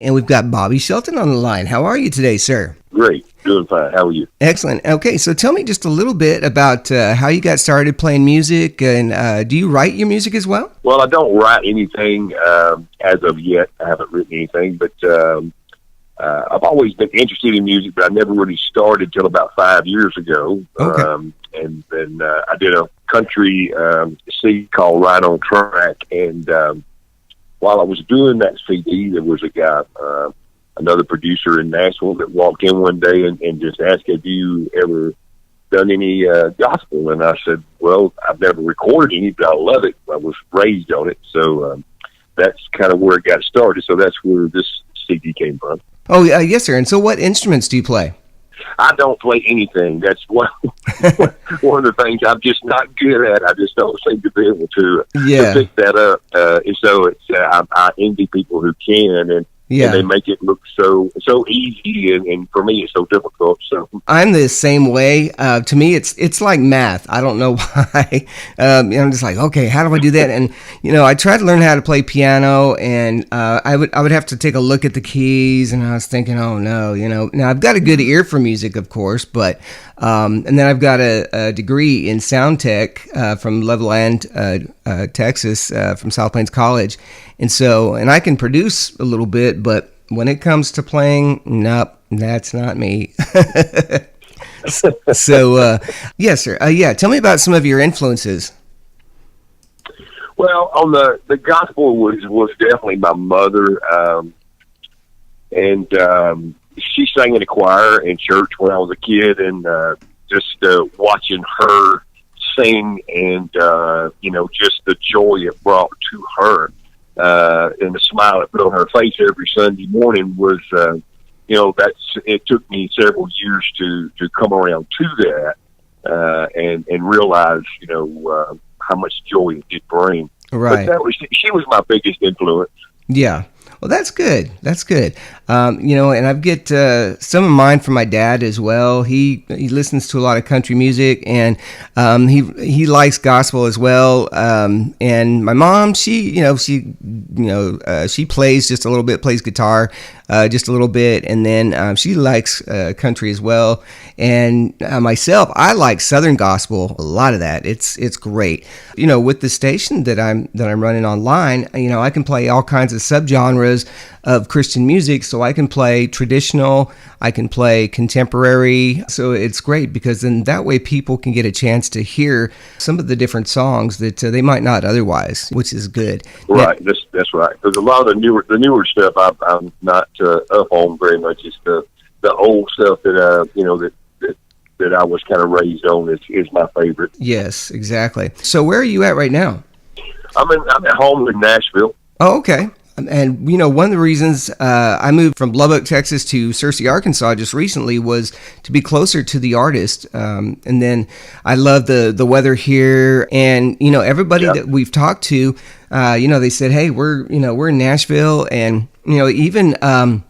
And we've got Bobby Shelton on the line. How are you today, sir? Great. Doing fine. How are you? Excellent. Okay, so tell me just a little bit about how you got started playing music, and do you write your music as well? Well, I don't write anything as of yet. I haven't written anything, but I've always been interested in music, but I never really started till about 5 years ago. Okay. And then I did a country CD called Right on Track, and while I was doing that CD, there was a guy, another producer in Nashville, that walked in one day and just asked, "Have you ever done any gospel?" And I said, "Well, I've never recorded any, but I love it. I was raised on it." So that's kind of where it got started. So that's where this CD came from. Oh, yes, sir. And so what instruments do you play? I don't play anything. That's one of the things I'm just not good at. I just don't seem to be able to pick that up. And so it's I envy people who can, and they make it look so easy, and for me it's so difficult. So I'm the same way. To me, it's like math. I don't know why. I'm just like, okay, how do I do that? And I tried to learn how to play piano, and I would have to take a look at the keys, and I was thinking, oh no, Now I've got a good ear for music, of course, but and then I've got a degree in sound tech from Levelland, Texas, from South Plains College. And I can produce a little bit, but when it comes to playing, nope, that's not me. So, yes, sir. Tell me about some of your influences. Well, on the gospel was definitely my mother, and she sang in a choir in church when I was a kid, and just watching her sing, and just the joy it brought to her. And the smile it put on her face every Sunday morning was, it took me several years to come around to that, and realize, how much joy it did bring. Right. But she was my biggest influence. Yeah. Well, that's good. That's good. And I've get some of mine from my dad as well. He listens to a lot of country music, and he likes gospel as well. And my mom, she plays just a little bit, plays guitar just a little bit, and then she likes country as well. And myself, I like Southern gospel, a lot of that. It's great. With the station that I'm running online, I can play all kinds of subgenres of Christian music. So I can play traditional, I can play contemporary. So it's great because then that way people can get a chance to hear some of the different songs that they might not otherwise, which is good. Right. That's right. Because a lot of the newer stuff I'm not up on very much. It's the old stuff that that I was kind of raised on is my favorite. Yes, exactly. So where are you at right now? I'm at home in Nashville. Oh, okay. And, one of the reasons I moved from Lubbock, Texas to Searcy, Arkansas just recently was to be closer to the artist. And then I love the weather here. And, everybody that we've talked to, they said, hey, we're in Nashville. And, even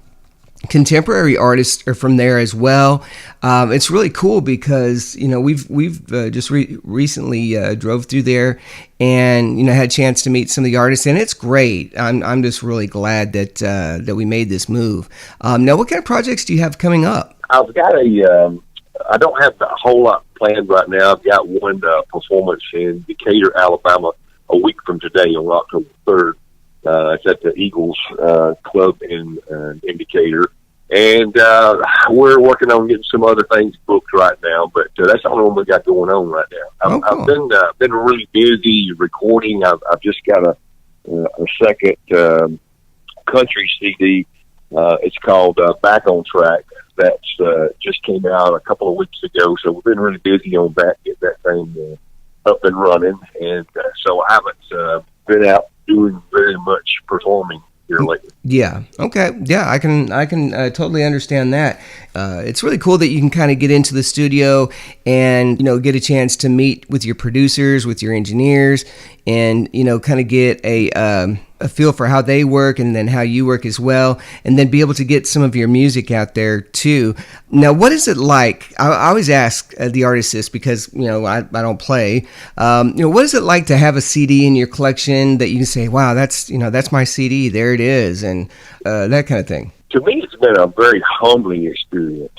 contemporary artists are from there as well. It's really cool because we've just recently drove through there and had a chance to meet some of the artists, and it's great. I'm just really glad that we made this move. Now, what kind of projects do you have coming up? I've got I don't have a whole lot planned right now. I've got one performance in Decatur, Alabama, a week from today on October 3rd. It's at the Eagles Club in Decatur. And we're working on getting some other things booked right now, but that's the only one we got going on right now. Cool. I've been really busy recording. I've just got a second country CD. It's called Back on Track. That's just came out a couple of weeks ago, so we've been really busy on that, get that thing up and running. And so I haven't been out doing very much performing here lately. Yeah. Okay. Yeah, I can totally understand that. It's really cool that you can kind of get into the studio and get a chance to meet with your producers, with your engineers, and kind of get a a feel for how they work and then how you work as well, and then be able to get some of your music out there too. Now, what is it like? I always ask the artists this because, I don't play. What is it like to have a CD in your collection that you can say, wow, that's my CD, there it is, and that kind of thing? To me, it's been a very humbling experience.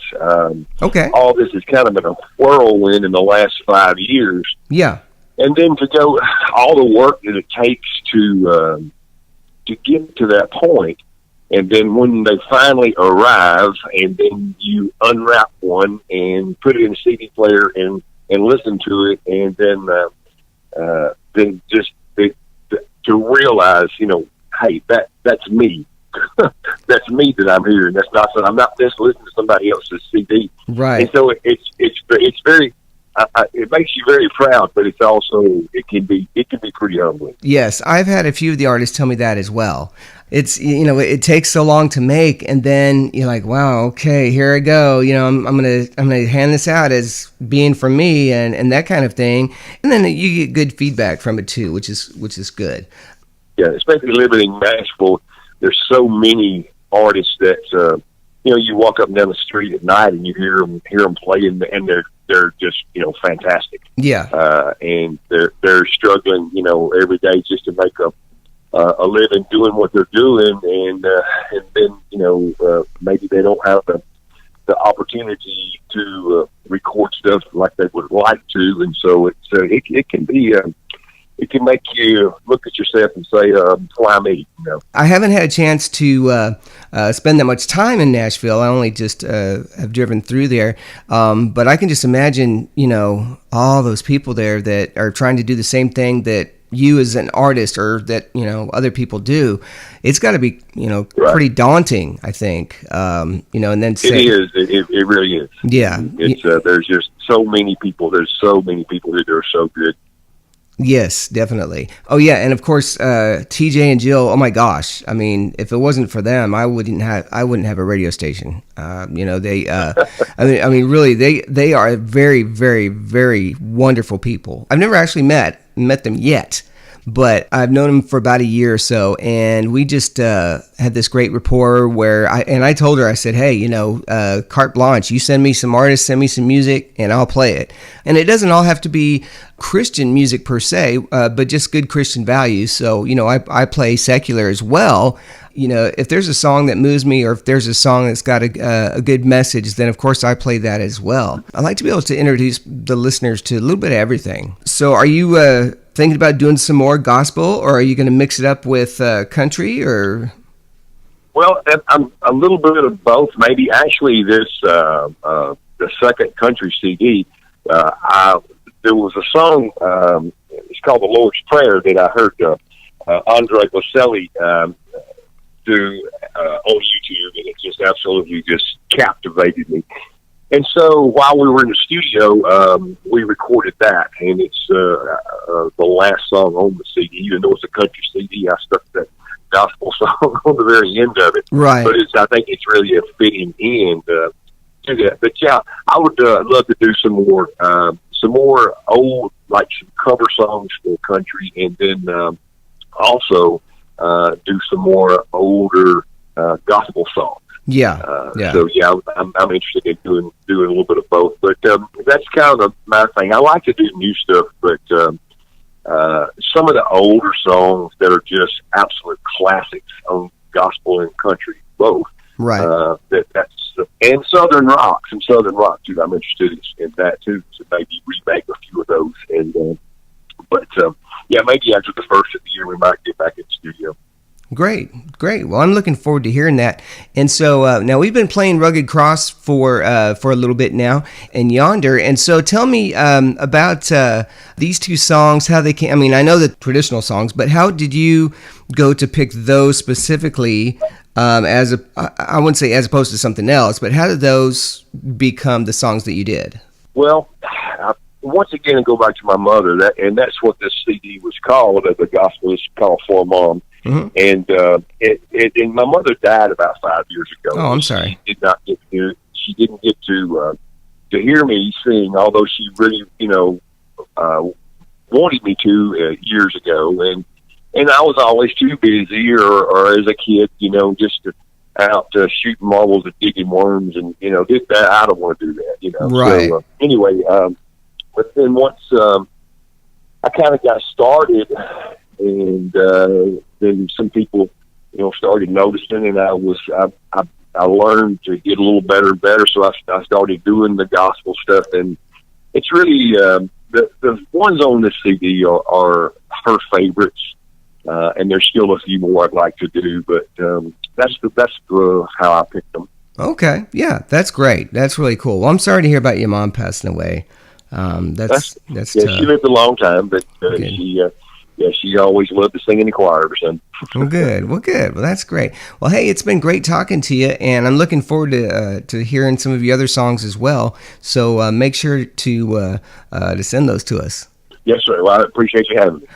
Okay. All this has kind of been a whirlwind in the last 5 years. Yeah. And then to go, all the work that it takes to get to that point, and then when they finally arrive, and then you unwrap one and put it in a CD player and listen to it, and then just to realize, hey, that's me. That's me that I'm here, and that's not. I'm not just listening to somebody else's CD. Right. And so it's very. It makes you very proud, but it's also it can be pretty humbling. Yes, I've had a few of the artists tell me that as well. It's it takes so long to make, and then you're like, wow, okay, here I go. I'm gonna hand this out as being from me, and that kind of thing, and then you get good feedback from it too, which is good. Yeah, especially living in Nashville, there's so many artists that you walk up and down the street at night and you hear them play, and they're just fantastic. Yeah. And they're struggling every day just to make a living doing what they're doing, and then maybe they don't have the opportunity to record stuff like they would like to, and so it can be. It can make you look at yourself and say, why me? I haven't had a chance to spend that much time in Nashville. I only just have driven through there. But I can just imagine, all those people there that are trying to do the same thing that you as an artist or that, other people do. It's got to be, Right. pretty daunting, I think. And then say, it is. It really is. Yeah. It's there's just so many people. There's so many people that are so good. Yes, definitely. Oh yeah, and of course, TJ and Jill. Oh my gosh! I mean, if it wasn't for them, I wouldn't have a radio station. They. I mean, really, they are very, very, very wonderful people. I've never actually met them yet, but I've known them for about a year or so, and we just had this great rapport where I told her, I said, hey, carte blanche, you send me some artists, send me some music, and I'll play it. And it doesn't all have to be Christian music per se, but just good Christian values. So, I play secular as well. If there's a song that moves me, or if there's a song that's got a good message, then of course I play that as well. I like to be able to introduce the listeners to a little bit of everything. So are you thinking about doing some more gospel, or are you going to mix it up with country, or? Well, I'm a little bit of both. Maybe actually this the second country CD. There was a song. It's called "The Lord's Prayer" that I heard Andre Bocelli do on YouTube, and it just absolutely just captivated me. And so while we were in the studio, we recorded that, and it's the last song on the CD. Even though it's a country CD, I stuck that gospel song on the very end of it. Right. But I think it's really a fitting end to that. But yeah, I would love to do some more old, like some cover songs for country, and then also do some more older gospel songs. Yeah, yeah. So yeah, I'm interested in doing a little bit of both, but that's kind of my thing. I like to do new stuff, but some of the older songs that are just absolute classics on gospel and country both. Right. And Southern rock too. I'm interested in that too. So maybe remake a few of those, and yeah, maybe after the first of the year we might get back in the studio. Great. Well, I'm looking forward to hearing that. And so now we've been playing Rugged Cross for a little bit now, and Yonder. And so tell me about these two songs, how they came. I mean, I know the traditional songs, but how did you go to pick those specifically? I wouldn't say as opposed to something else, but how did those become the songs that you did? Well, once again, I go back to my mother, that's what this CD was called. The gospel is called For Mom. Mm-hmm. And my mother died about 5 years ago. Oh, I'm sorry. She didn't get to hear me sing, although she really, wanted me to years ago. And I was always too busy, or as a kid, just out shooting marbles and digging worms, and did that. I don't want to do that, Right. So anyway, but then once I kind of got started, and then some people, started noticing, and I learned to get a little better and better. So I started doing the gospel stuff, and it's really the ones on this CD are her favorites, and there's still a few more I'd like to do, but that's how I picked them. Okay, yeah, that's great. That's really cool. Well, I'm sorry to hear about your mom passing away. That's Yeah, tough. she lived a long time, but she always loved to sing in the choir or something. Well, good. Well, good. Well, that's great. Well, hey, it's been great talking to you, and I'm looking forward to hearing some of your other songs as well. So make sure to send those to us. Yes, sir. Well, I appreciate you having me.